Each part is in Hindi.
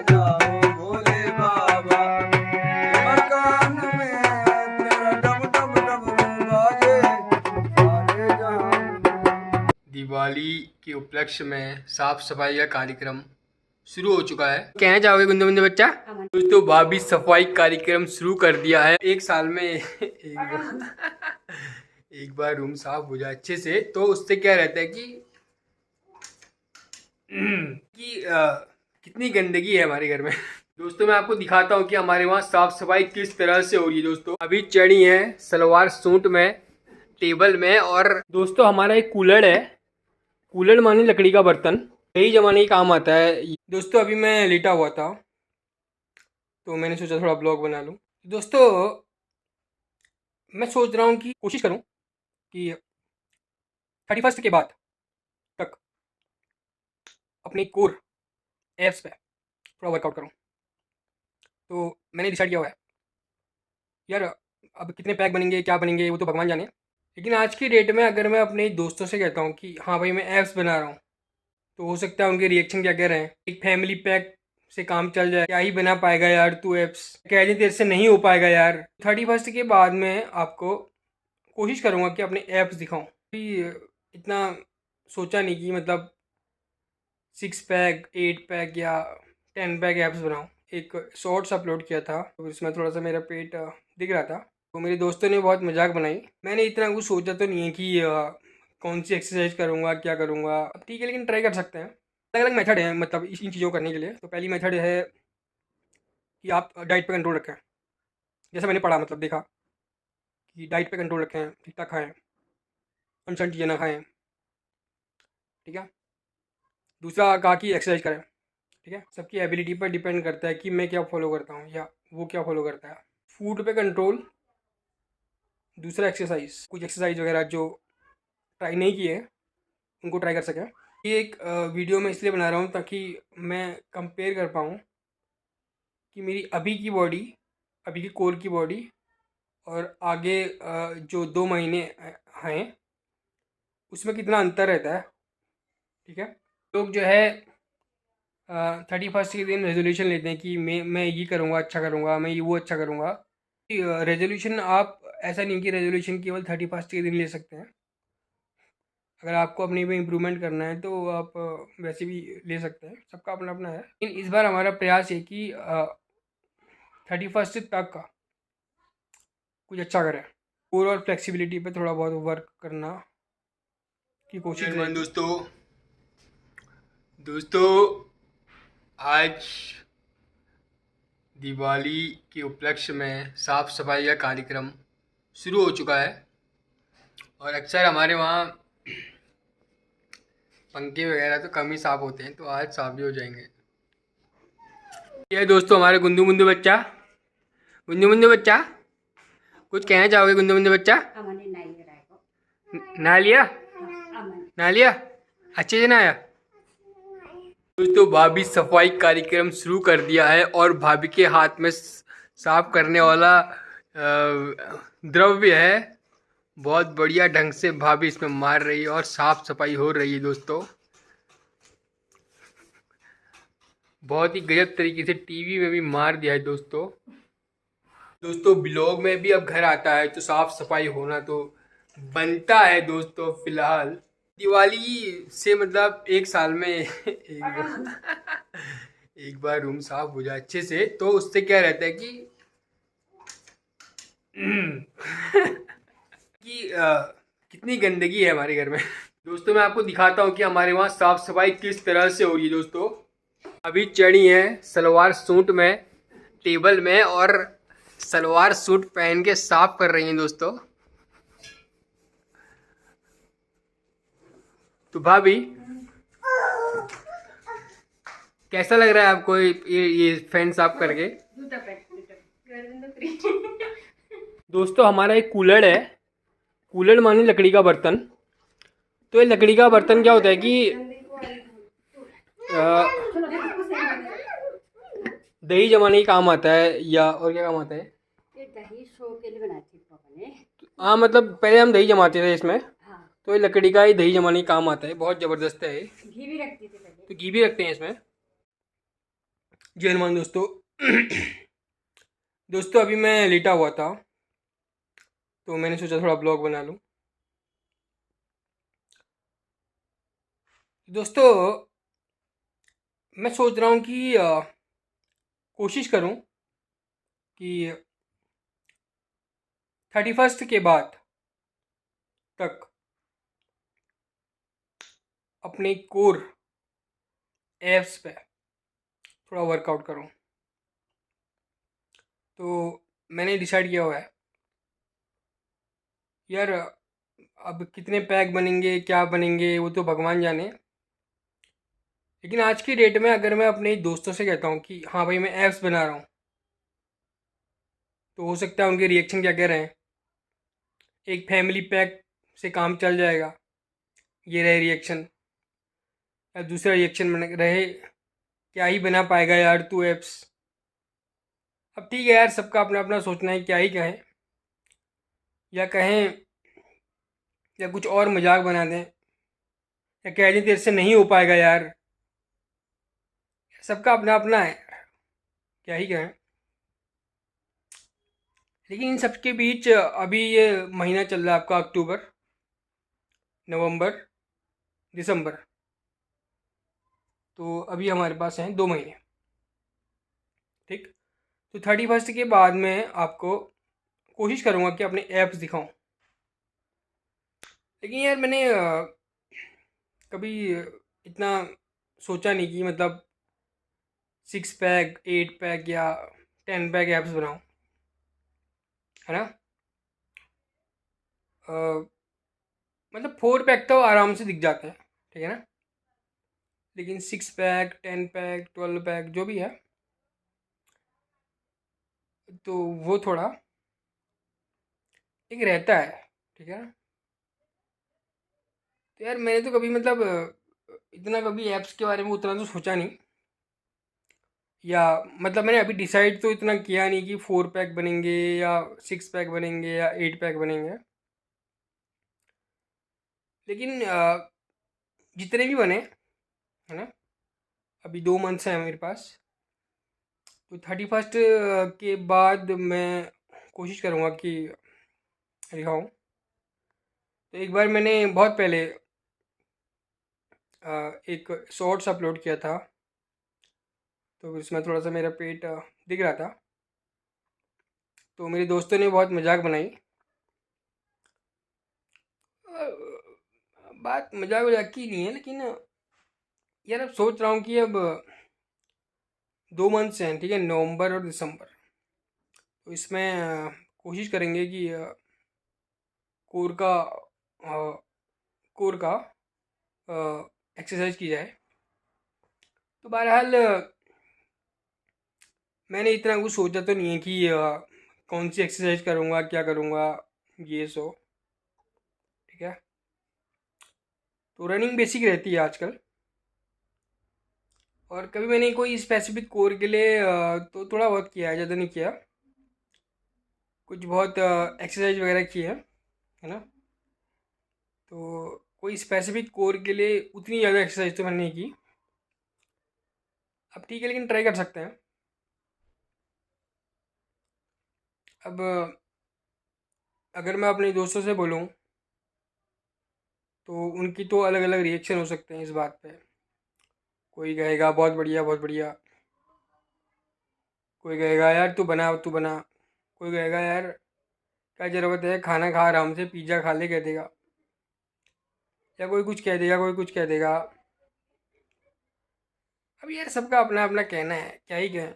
जाओ भोले बाबा, मकान में तेरा डम डम डम बाजे सारे जहां। दिवाली के उपलक्ष्य में साफ सफाई का कार्यक्रम शुरू हो चुका है। कहना चाहोगे गुंदे गुंदे बच्चा? दोस्तों भाभी सफाई कार्यक्रम शुरू कर दिया है। एक साल में एक बार रूम साफ हो जाए अच्छे से तो उससे क्या रहता है कि कितनी गंदगी है हमारे घर में। दोस्तों मैं आपको दिखाता हूँ कि हमारे वहाँ साफ सफाई किस तरह से हो रही है। दोस्तों अभी चढ़ी है सलवार सूट में टेबल में। और दोस्तों हमारा एक कूलर है, कूलर माने लकड़ी का बर्तन, यही जमाने के काम आता है। दोस्तों अभी मैं लेटा हुआ था तो मैंने सोचा थोड़ा ब्लॉग बना लूँ। दोस्तों मैं सोच रहा हूँ कि कोशिश करूँ कि 31 के बाद तक अपने कोर एप्स पे थोड़ा वर्कआउट करूँ। तो मैंने डिसाइड किया हुआ है यार, अब कितने पैक बनेंगे क्या बनेंगे वो तो भगवान जाने, लेकिन आज की डेट में अगर मैं अपने दोस्तों से कहता हूँ कि हाँ भाई मैं एप्स बना रहा हूँ तो हो सकता है उनके रिएक्शन क्या कह रहे हैं। एक फैमिली पैक से काम चल जाए, क्या ही बना पाएगा यार तू एप्स, कह दें तेरे से नहीं हो पाएगा यार। 31 के बाद में आपको कोशिश करूँगा कि अपने एप्स दिखाऊँ। इतना सोचा नहीं कि मतलब 6 पैक 8 पैक या 10 पैक एप्स बनाऊँ। एक शॉर्ट्स अपलोड किया था तो इसमें थोड़ा सा मेरा पेट दिख रहा था तो मेरे दोस्तों ने बहुत मजाक बनाई। मैंने इतना कुछ सोचा तो नहीं है कि कौन सी एक्सरसाइज करूँगा क्या करूँगा। अब ठीक है लेकिन ट्राई कर सकते हैं। अलग अलग मेथड है मतलब इन चीज़ों को करने के लिए। तो पहली मेथड है कि आप डाइट पे कंट्रोल रखें। जैसे मैंने पढ़ा मतलब देखा कि डाइट पे कंट्रोल रखें, ठीक ठाक खाएँ, अनसन चीज़ें ना खाएँ, ठीक है। दूसरा कहा कि एक्सरसाइज करें, ठीक है। सबकी एबिलिटी पर डिपेंड करता है कि मैं क्या फॉलो करता हूँ या वो क्या फॉलो करता है। फूड पे कंट्रोल, दूसरा एक्सरसाइज, कुछ एक्सरसाइज वगैरह जो ट्राई नहीं किए उनको ट्राई कर सकें। ये एक वीडियो मैं इसलिए बना रहा हूँ ताकि मैं कंपेयर कर पाऊँ कि मेरी अभी की बॉडी, अभी की कोर की बॉडी और आगे जो 2 महीने हैं उसमें कितना अंतर रहता है, ठीक है। लोग जो है 31 के दिन रेजोल्यूशन लेते हैं कि मैं ये करूँगा अच्छा करूँगा, मैं ये वो अच्छा करूँगा। रेजोल्यूशन आप ऐसा नहीं कि रेजोल्यूशन केवल 31 के दिन ले सकते हैं। अगर आपको अपने में इम्प्रूवमेंट करना है तो आप वैसे भी ले सकते हैं, सबका अपना अपना है। लेकिन इस बार हमारा प्रयास है कि 31 तक का कुछ अच्छा करें। कोर और फ्लेक्सिबिलिटी पे थोड़ा बहुत वर्क करना की कोशिश करें। दोस्तों आज दिवाली के उपलक्ष्य में साफ सफाई का कार्यक्रम शुरू हो चुका है और अक्सर हमारे वहाँ पंखे वगैरह तो कम ही साफ होते हैं तो आज साफ भी हो जाएंगे। ये दोस्तों हमारे गुंदू मुंदू बच्चा, गुंदू मुंदू बच्चा कुछ कहना चाहोगे? गुंदू मुंदू बच्चा नहा लिया, नहा लिया अच्छे से नहाया। दोस्तों भाभी सफाई कार्यक्रम शुरू कर दिया है और भाभी के हाथ में साफ करने वाला द्रव्य है। बहुत बढ़िया ढंग से भाभी इसमें मार रही है और साफ सफाई हो रही है। दोस्तों बहुत ही गजब तरीके से टीवी में भी मार दिया है। दोस्तों ब्लॉग में भी अब घर आता है तो साफ सफाई होना तो बनता है। दोस्तों फिलहाल दिवाली से मतलब एक साल में एक बार रूम साफ हो जाए अच्छे से तो उससे क्या रहता है कि कितनी गंदगी है हमारे घर में। दोस्तों मैं आपको दिखाता हूँ कि हमारे वहाँ साफ सफाई किस तरह से हो रही है। दोस्तों अभी चढ़ी है सलवार सूट में टेबल में और सलवार सूट पहन के साफ कर रही हैं। दोस्तों तो भाभी कैसा लग रहा है आपको ये फैन साफ करके? दोस्तों हमारा एक कूलर है, कूलर माने लकड़ी का बर्तन। तो ये लकड़ी का बर्तन क्या होता है कि दही जमाने के काम आता है या और क्या काम आता है? दही शो के लिए बनाती थी पापा ने। हाँ मतलब पहले हम दही जमाते थे इसमें। हाँ। तो ये लकड़ी का ही दही जमाने के काम आता है, बहुत ज़बरदस्त है। घी भी रखती थी पहले। तो घी भी रखते हैं इसमें। जय हनुमान दोस्तों। दोस्तों अभी मैं लेटा हुआ था तो मैंने सोचा थोड़ा ब्लॉग बना लूँ। दोस्तों मैं सोच रहा हूँ कि कोशिश करूँ कि 31st के बाद तक अपने कोर एप्स पे थोड़ा वर्कआउट करूँ। तो मैंने डिसाइड किया हुआ है यार, अब कितने पैक बनेंगे क्या बनेंगे वो तो भगवान जाने। लेकिन आज की डेट में अगर मैं अपने दोस्तों से कहता हूँ कि हाँ भाई मैं ऐप्स बना रहा हूँ, तो हो सकता है उनके रिएक्शन क्या कह रहे हैं। एक फैमिली पैक से काम चल जाएगा, ये रहे रिएक्शन। या दूसरा रिएक्शन रहे, क्या ही बना पाएगा यार तू ऐप्स। अब ठीक है यार, सबका अपना अपना सोचना है, क्या ही कहें। या कहें या कुछ और मजाक बना दें, या कह दें तेरे से नहीं हो पाएगा यार। सबका अपना अपना है, क्या ही कहें। लेकिन इन सब के बीच अभी ये महीना चल रहा है आपका अक्टूबर, नवंबर, दिसंबर। तो अभी हमारे पास हैं 2 महीने, ठीक। तो 31st के बाद मैं आपको कोशिश करूँगा कि अपने ऐप्स दिखाऊं। लेकिन यार मैंने कभी इतना सोचा नहीं कि मतलब 6 पैक 8 पैक या 10 पैक ऐप्स बनाऊं, है ना। अ, मतलब 4 पैक तो आराम से दिख जाते हैं, ठीक है ना। लेकिन 6 पैक 10 पैक 12 पैक जो भी है, तो वो थोड़ा एक रहता है, ठीक है ना। तो यार मैंने तो कभी मतलब इतना कभी ऐप्स के बारे में उतना तो सोचा नहीं। या मतलब मैंने अभी डिसाइड तो इतना किया नहीं कि 4 पैक बनेंगे या 6 पैक बनेंगे या 8 पैक बनेंगे। लेकिन जितने भी बने, है ना, अभी 2 मंथ्स हैं मेरे पास। तो 31st के बाद मैं कोशिश करूँगा कि दिखाऊँ। तो एक बार मैंने बहुत पहले एक शॉर्ट्स अपलोड किया था, तो इसमें थोड़ा सा मेरा पेट दिख रहा था। तो मेरे दोस्तों ने बहुत मजाक बनाई। अ, बात मजाक वजाक की नहीं है, लेकिन यार अब सोच रहा हूँ कि अब 2 मंथ्स हैं, ठीक है, नवंबर और दिसंबर। तो इसमें कोशिश करेंगे कि कोर का कोर का एक्सरसाइज की जाए। तो बहरहाल मैंने इतना कुछ सोचा तो नहीं है कि कौन सी एक्सरसाइज करूँगा क्या करूँगा ये सो, ठीक है। तो रनिंग बेसिक रहती है आजकल। और कभी मैंने कोई स्पेसिफिक कोर के लिए तो थोड़ा बहुत किया है, ज़्यादा नहीं किया। कुछ बहुत एक्सरसाइज वगैरह की है ना। तो कोई स्पेसिफिक कोर के लिए उतनी ज़्यादा एक्सरसाइज तो मैंने नहीं की। अब ठीक है, लेकिन ट्राई कर सकते हैं। अब अगर मैं अपने दोस्तों से बोलूँ तो उनकी तो अलग अलग रिएक्शन हो सकते हैं इस बात पे। कोई कहेगा बहुत बढ़िया बहुत बढ़िया, कोई कहेगा यार तू बना तू बना, कोई कहेगा यार क्या ज़रूरत है, खाना खा आराम से, पिज़्ज़ा खा ले कह देगा। या कोई कुछ कह देगा, कोई कुछ कह देगा। अब यार सबका अपना अपना कहना है, क्या ही कहें।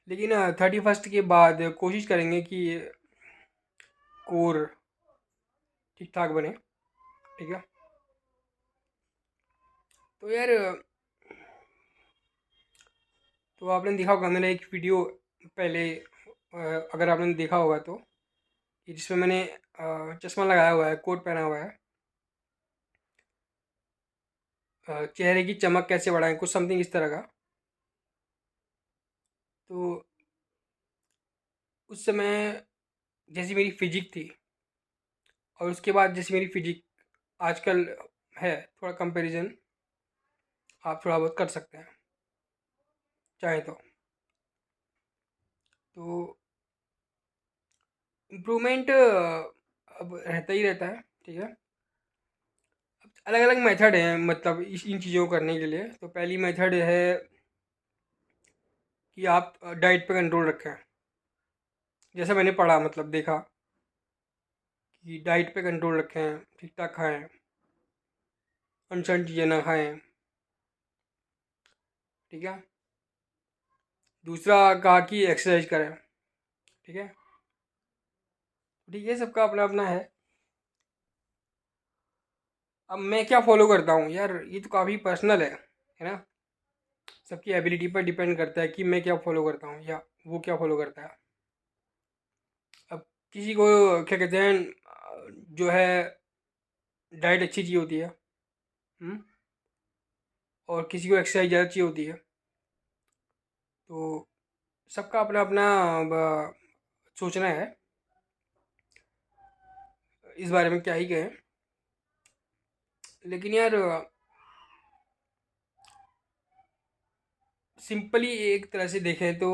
लेकिन 31st के बाद कोशिश करेंगे कि कोर ठीक ठाक बने, ठीक है। तो यार तो आपने देखा होगा मैंने एक वीडियो पहले, अगर आपने देखा होगा तो, कि जिसमें मैंने चश्मा लगाया हुआ है, कोट पहना हुआ है, चेहरे की चमक कैसे बढ़ाएं, कुछ समथिंग इस तरह का। तो उस समय जैसी मेरी फिजिक थी और उसके बाद जैसी मेरी फिजिक आजकल है, थोड़ा कंपैरिजन आप थोड़ा बहुत कर सकते हैं चाहे तो इम्प्रूवमेंट अब रहता ही रहता है, ठीक है। अलग अलग मेथड हैं मतलब इन चीज़ों को करने के लिए। तो पहली मेथड है कि आप डाइट पे कंट्रोल रखें। जैसे मैंने पढ़ा मतलब देखा कि डाइट पे कंट्रोल रखें, ठीक ठाक खाएं, अनसन चीज़ें ना खाएं, ठीक है। दूसरा कहा कि एक्सरसाइज करें, ठीक है। ठीक है, सबका अपना अपना है। अब मैं क्या फॉलो करता हूँ यार, ये तो काफ़ी पर्सनल है ना। सबकी एबिलिटी पर डिपेंड करता है कि मैं क्या फॉलो करता हूँ या वो क्या फॉलो करता है। अब किसी को क्या कहते हैं जो है डाइट अच्छी चाहिए होती है, हम्म, और किसी को एक्सरसाइज ज़्यादा चाहिए होती है। तो सबका अपना अपना सोचना है, इस बारे में क्या ही कहें। लेकिन यार सिंपली एक तरह से देखें तो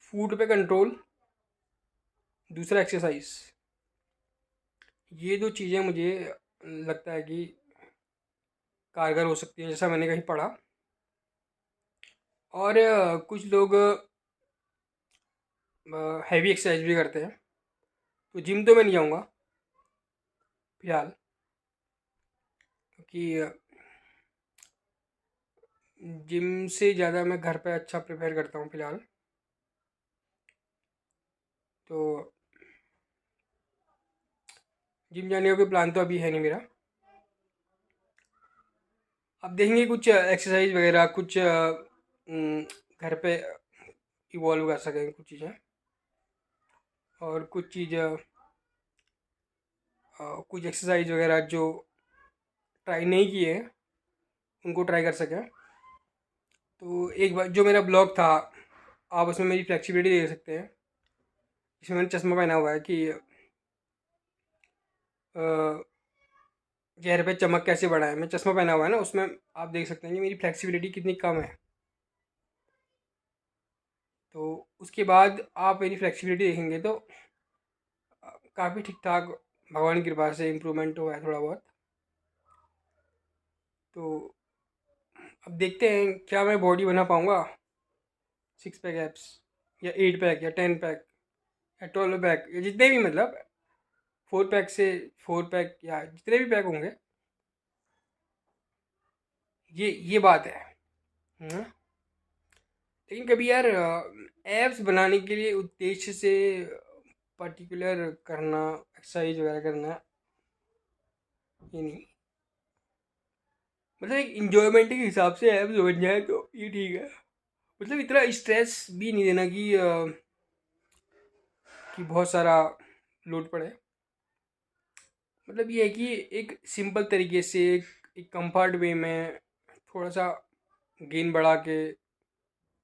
फूड पे कंट्रोल, दूसरा एक्सरसाइज, ये दो चीज़ें मुझे लगता है कि कारगर हो सकती हैं, जैसा मैंने कहीं पढ़ा। और कुछ लोग हैवी एक्सरसाइज भी करते हैं। तो जिम तो मैं नहीं जाऊँगा फिलहाल, क्योंकि जिम से ज़्यादा मैं घर पे अच्छा प्रिपेयर करता हूँ फिलहाल। तो जिम जाने का कोई प्लान तो अभी है नहीं मेरा। अब देखेंगे कुछ एक्सरसाइज वगैरह कुछ घर पे इवॉल्व कर सकें कुछ चीज़ें, और कुछ चीज़ कुछ एक्सरसाइज वगैरह जो ट्राई नहीं किए हैं उनको ट्राई कर सकें। तो एक बार जो मेरा ब्लॉग था, आप उसमें मेरी फ्लेक्सिबिलिटी देख सकते हैं। इसमें मैंने चश्मा पहना हुआ है कि चेहरे पे चमक कैसे बढ़ाएं। मैं चश्मा पहना हुआ है ना, उसमें आप देख सकते हैं कि मेरी फ्लेक्सिबिलिटी कितनी कम है। तो उसके बाद आप मेरी फ्लेक्सिबिलिटी देखेंगे तो काफ़ी ठीक ठाक भगवान की कृपा से इम्प्रूवमेंट हुआ है थोड़ा बहुत। तो अब देखते हैं क्या मैं बॉडी बना पाऊँगा, 6 पैक एप्स या 8 पैक या 10 पैक या 12 पैक या जितने भी मतलब 4 पैक से 4 पैक या जितने भी पैक होंगे, ये बात है। हम्म। लेकिन कभी यार एप्स बनाने के लिए उद्देश्य से पर्टिकुलर करना, एक्सरसाइज वगैरह करना, ये नहीं। मतलब एक इंजॉयमेंट के हिसाब से एप्स बन जाए तो ये ठीक है। मतलब इतना स्ट्रेस भी नहीं देना कि बहुत सारा लोड पड़े। मतलब ये है कि एक सिंपल तरीके से एक कंफर्ट वे में थोड़ा सा गेन बढ़ा के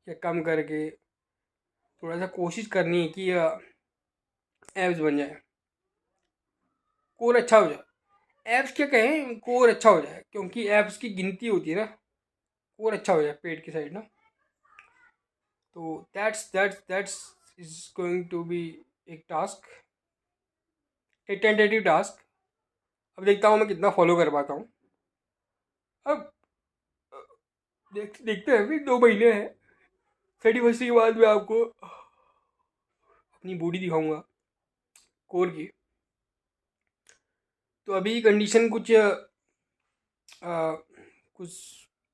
या कम करके थोड़ा सा कोशिश करनी है कि एप्स बन जाए, कोर अच्छा हो जाए। एप्स क्या कहें, कोर अच्छा हो जाए, क्योंकि एप्स की गिनती होती है ना। कोर अच्छा हो जाए पेट की साइड ना। तो that's is going to be एक टास्क, एक टेंटेटिव टास्क। अब देखता हूँ मैं कितना फॉलो कर पाता हूँ। अब देखते हैं, फिर 2 महीने हैं। 31 के बाद मैं आपको अपनी बॉडी दिखाऊंगा कोर की। तो अभी कंडीशन कुछ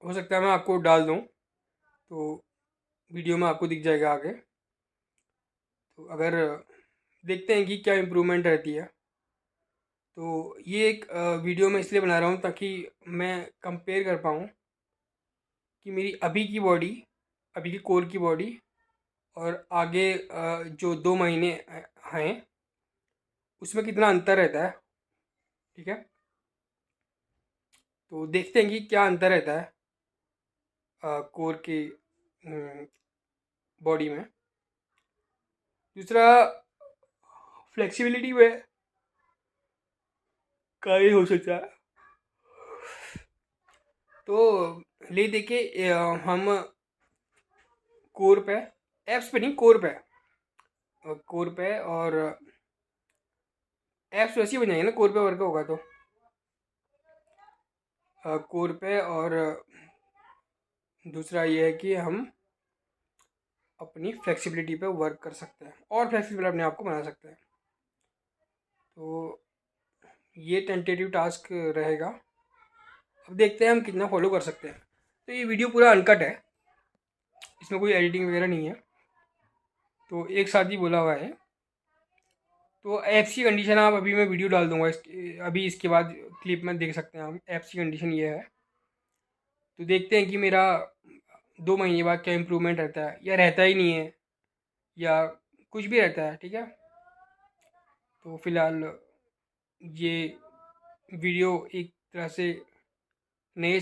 हो सकता है मैं आपको डाल दूँ, तो वीडियो में आपको दिख जाएगा आगे। तो अगर देखते हैं कि क्या इम्प्रूवमेंट रहती है। तो ये एक वीडियो मैं इसलिए बना रहा हूँ ताकि मैं कंपेयर कर पाऊँ कि मेरी अभी की बॉडी, अभी की कोर की बॉडी और आगे जो 2 महीने हैं उसमें कितना अंतर रहता है, ठीक है। तो देखते हैं कि क्या अंतर रहता है कोर की बॉडी में। दूसरा फ्लेक्सिबिलिटी में कार्य हो सकता है। तो ले देखिए हम कोर पे, एप्स पे नहीं, कोर पे और एप्स वैसे ही बन जाएंगे ना, कोर पे वर्क होगा तो कोर पे। और दूसरा ये है कि हम अपनी फ्लेक्सिबिलिटी पे वर्क कर सकते हैं और फ्लेक्सिबल अपने आप को बना सकते हैं। तो ये टेंटेटिव टास्क रहेगा। अब देखते हैं हम कितना फॉलो कर सकते हैं। तो ये वीडियो पूरा अनकट है, इसमें कोई एडिटिंग वगैरह नहीं है, तो एक साथ ही बोला हुआ है। तो ऐप्स की कंडीशन आप अभी मैं वीडियो डाल दूंगा अभी इसके बाद क्लिप में देख सकते हैं हम। ऐप्स की कंडीशन ये है। तो देखते हैं कि मेरा 2 महीने बाद क्या इम्प्रूवमेंट रहता है या रहता ही नहीं है या कुछ भी रहता है, ठीक है। तो फिलहाल ये वीडियो एक तरह से नए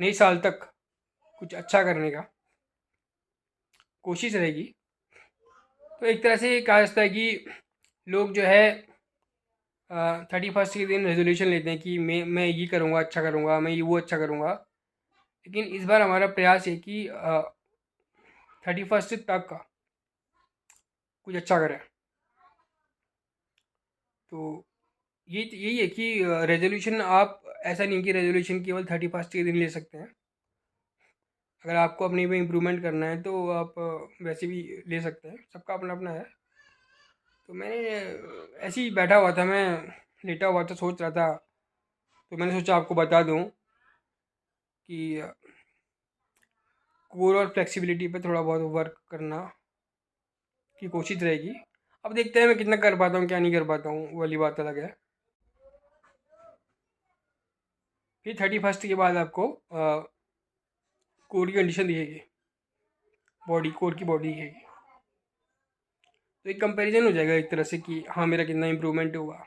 साल तक कुछ अच्छा करने का कोशिश रहेगी। तो एक तरह से कहा जाता है कि लोग जो है 31 के दिन रेजोल्यूशन लेते हैं कि मैं ये करूँगा, अच्छा करूँगा, मैं ये वो अच्छा करूँगा। लेकिन इस बार हमारा प्रयास है कि 31 तक कुछ अच्छा करें। तो यही है कि रेजोल्यूशन, आप ऐसा नहीं कि रेजोल्यूशन केवल 31 के दिन ले सकते हैं। अगर आपको अपने में इम्प्रूवमेंट करना है तो आप वैसे भी ले सकते हैं, सबका अपना अपना है। तो मैंने ऐसे ही बैठा हुआ था, मैं लेटा हुआ था, सोच रहा था, तो मैंने सोचा आपको बता दूं कि कोर और फ्लेक्सिबिलिटी पे थोड़ा बहुत वर्क करना की कोशिश रहेगी। अब देखते हैं मैं कितना कर पाता हूँ, क्या नहीं कर पाता हूँ, वो वाली बात अलग है। फिर 31 के बाद आपको कोर की कंडीशन दिखेगी, कोर की बॉडी दिखेगी। तो एक कंपैरिजन हो जाएगा एक तरह से कि हाँ मेरा कितना इम्प्रूवमेंट हुआ।